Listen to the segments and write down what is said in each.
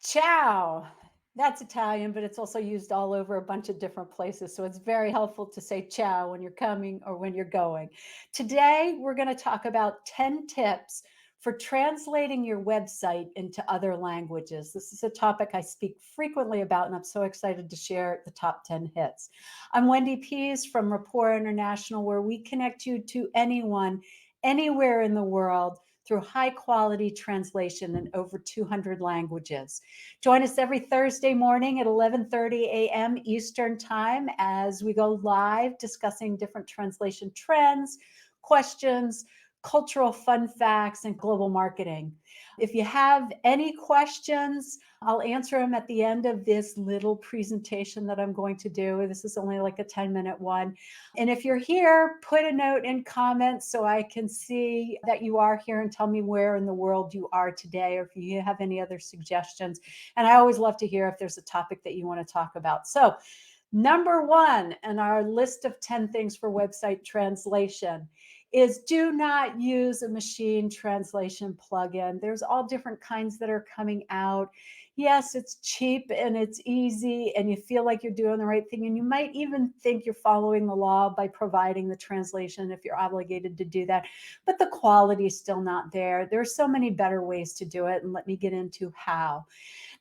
Ciao. That's Italian, but it's also used all over a bunch of different places. So it's very helpful to say ciao when you're coming or when you're going. Today, we're going to talk about 10 tips for translating your website into other languages. This is a topic I speak frequently about, and I'm so excited to share the top 10 hits. I'm Wendy Pease from Rapport International, where we connect you to anyone, anywhere in the world through high quality translation in over 200 languages. Join us every Thursday morning at 11:30 a.m. Eastern Time as we go live discussing different translation trends, questions, cultural fun facts, and global marketing. If you have any questions, I'll answer them at the end of this little presentation that I'm going to do. This is only like a 10-minute one. And if you're here, put a note in comments so I can see that you are here and tell me where in the world you are today, or if you have any other suggestions. And I always love to hear if there's a topic that you want to talk about. So, number one in our list of 10 things for website translation is do not use a machine translation plugin. There's all different kinds that are coming out. Yes, it's cheap and it's easy and you feel like you're doing the right thing. And you might even think you're following the law by providing the translation if you're obligated to do that. But the quality is still not there. There are so many better ways to do it. And let me get into how.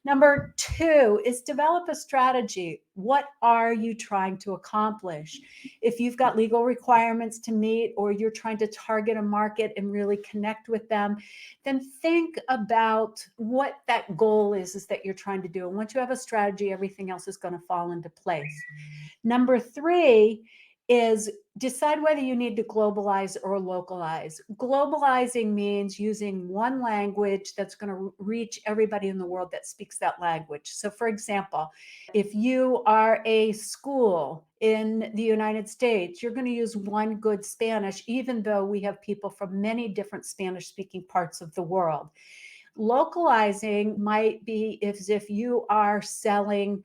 Number two is develop a strategy. What are you trying to accomplish? If you've got legal requirements to meet or you're trying to target a market and really connect with them, then think about what that goal is that you're trying to do. And once you have a strategy, everything else is going to fall into place. Number three is decide whether you need to globalize or localize. Globalizing means using one language that's going to reach everybody in the world that speaks that language. So, for example, if you are a school in the United States, you're going to use one good Spanish, even though we have people from many different Spanish speaking parts of the world. Localizing might be as if you are selling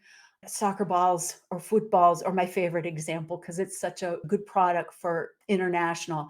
soccer balls or footballs, or my favorite example because it's such a good product for international,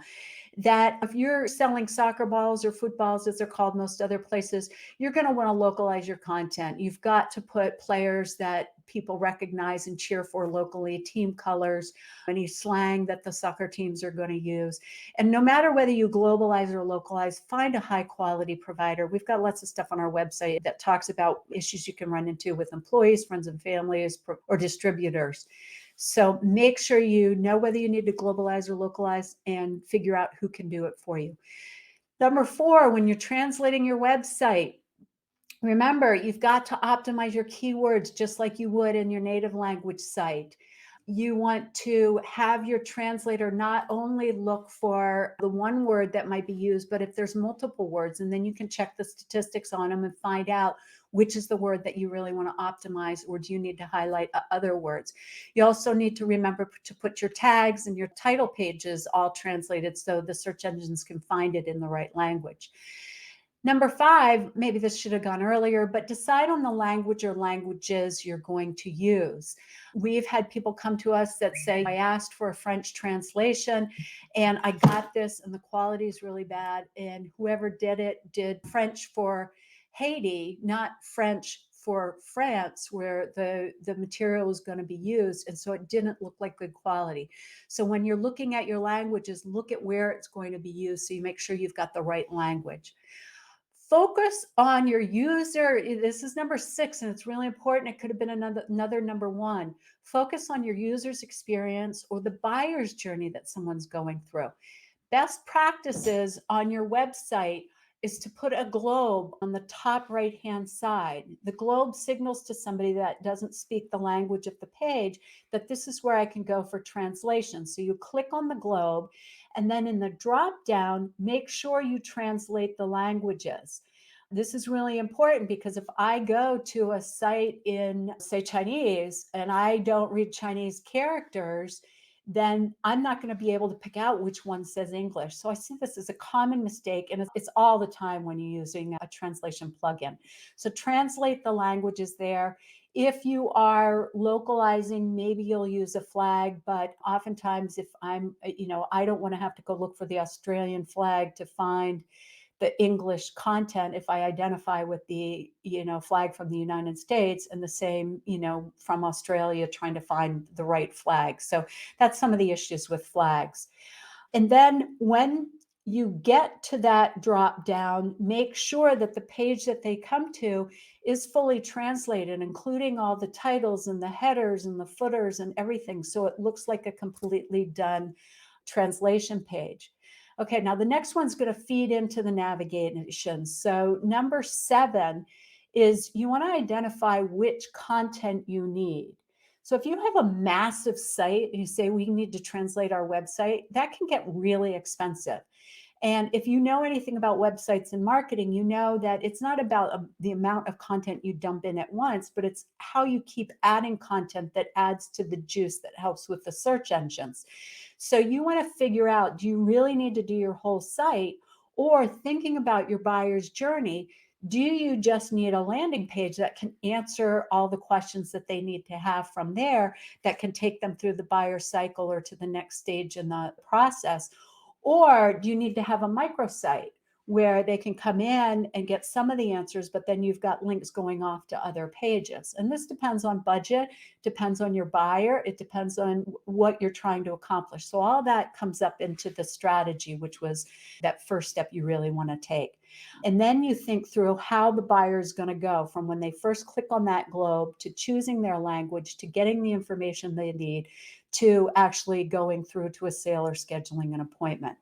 that if you're selling soccer balls or footballs, as they're called most other places, you're going to want to localize your content. You've got to put players that people recognize and cheer for locally, team colors, any slang that the soccer teams are going to use. And no matter whether you globalize or localize, find a high quality provider. We've got lots of stuff on our website that talks about issues you can run into with employees, friends and families, or distributors. So make sure you know whether you need to globalize or localize and figure out who can do it for you. Number four, when you're translating your website, remember, you've got to optimize your keywords just like you would in your native language site. You want to have your translator not only look for the one word that might be used, but if there's multiple words, and then you can check the statistics on them and find out which is the word that you really want to optimize, or do you need to highlight other words. You also need to remember to put your tags and your title pages all translated so the search engines can find it in the right language. Number five, maybe this should have gone earlier, but decide on the language or languages you're going to use. We've had people come to us that say, I asked for a French translation and I got this and the quality is really bad. And whoever did it did French for Haiti, not French for France, where the material was going to be used. And so it didn't look like good quality. So when you're looking at your languages, look at where it's going to be used so you make sure you've got the right language. Focus on your user. This is number six, and it's really important. It could have been another number one. Focus on your user's experience or the buyer's journey that someone's going through. Best practices on your website is to put a globe on the top right-hand side. The globe signals to somebody that doesn't speak the language of the page that this is where I can go for translation. So you click on the globe, and then in the drop down, make sure you translate the languages. This is really important because if I go to a site in, say, Chinese, and I don't read Chinese characters, then I'm not going to be able to pick out which one says English. So I see this as a common mistake, and it's all the time when you're using a translation plugin. So translate the languages there. If you are localizing, maybe you'll use a flag, but oftentimes if I don't want to have to go look for the Australian flag to find the English content if I identify with the, flag from the United States, and the same, from Australia trying to find the right flag. So that's some of the issues with flags. And then when you get to that drop down, make sure that the page that they come to is fully translated, including all the titles and the headers and the footers and everything. So it looks like a completely done translation page. Okay, now the next one's going to feed into the navigation. So number 7 is you want to identify which content you need. So if you have a massive site and you say we need to translate our website, that can get really expensive. And if you know anything about websites and marketing, you know that it's not about the amount of content you dump in at once, but it's how you keep adding content that adds to the juice that helps with the search engines. So you want to figure out, do you really need to do your whole site? Or thinking about your buyer's journey, do you just need a landing page that can answer all the questions that they need to have from there, that can take them through the buyer cycle or to the next stage in the process? Or do you need to have a microsite where they can come in and get some of the answers, but then you've got links going off to other pages? And this depends on budget, depends on your buyer, it depends on what you're trying to accomplish. So all that comes up into the strategy, which was that first step you really want to take. And then you think through how the buyer is going to go from when they first click on that globe to choosing their language, to getting the information they need, to actually going through to a sale or scheduling an appointment.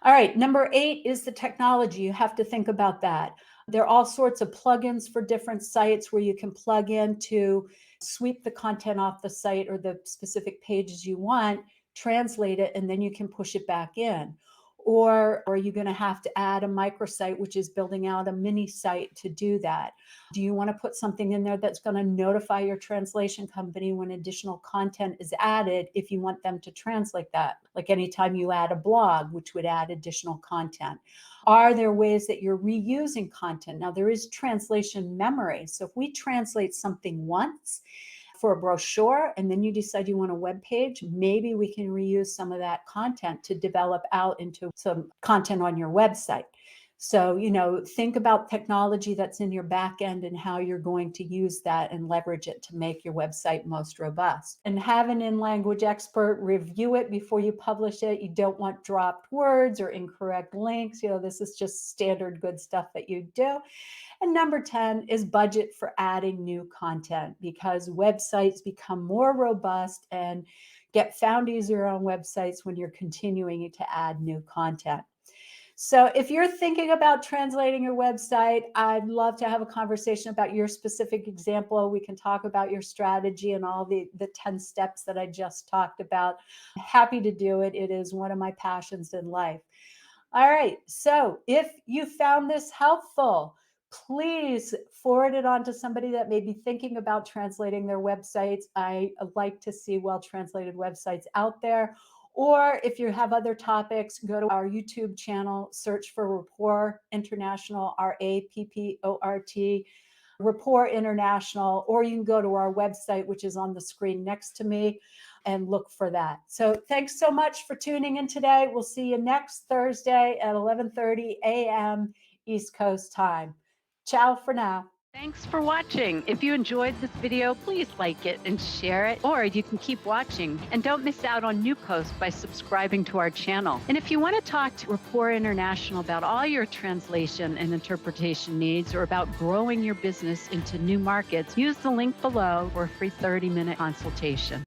All right, number 8 is the technology. You have to think about that. There are all sorts of plugins for different sites where you can plug in to sweep the content off the site or the specific pages you want, translate it, and then you can push it back in. Or are you going to have to add a microsite, which is building out a mini site to do that? Do you want to put something in there that's going to notify your translation company when additional content is added if you want them to translate that? Like anytime you add a blog, which would add additional content. Are there ways that you're reusing content? Now, there is translation memory. So if we translate something once for a brochure and then you decide you want a web page, maybe we can reuse some of that content to develop out into some content on your website. So, think about technology that's in your back end and how you're going to use that and leverage it to make your website most robust. And have an in-language expert review it before you publish it. You don't want dropped words or incorrect links. This is just standard good stuff that you do. And number 10 is budget for adding new content, because websites become more robust and get found easier on websites when you're continuing to add new content. So if you're thinking about translating your website, I'd love to have a conversation about your specific example. We can talk about your strategy and all the 10 steps that I just talked about. I'm happy to do it. It is one of my passions in life. All right. So if you found this helpful, please forward it on to somebody that may be thinking about translating their websites. I like to see well-translated websites out there. Or if you have other topics, go to our YouTube channel, search for Rapport International, RAPPORT, Rapport International, or you can go to our website, which is on the screen next to me, and look for that. So thanks so much for tuning in today. We'll see you next Thursday at 11:30 a.m. East Coast time. Ciao for now. Thanks for watching. If you enjoyed this video, please like it and share it, or you can keep watching. And don't miss out on new posts by subscribing to our channel. And if you want to talk to Rapport International about all your translation and interpretation needs, or about growing your business into new markets, use the link below for a free 30-minute consultation.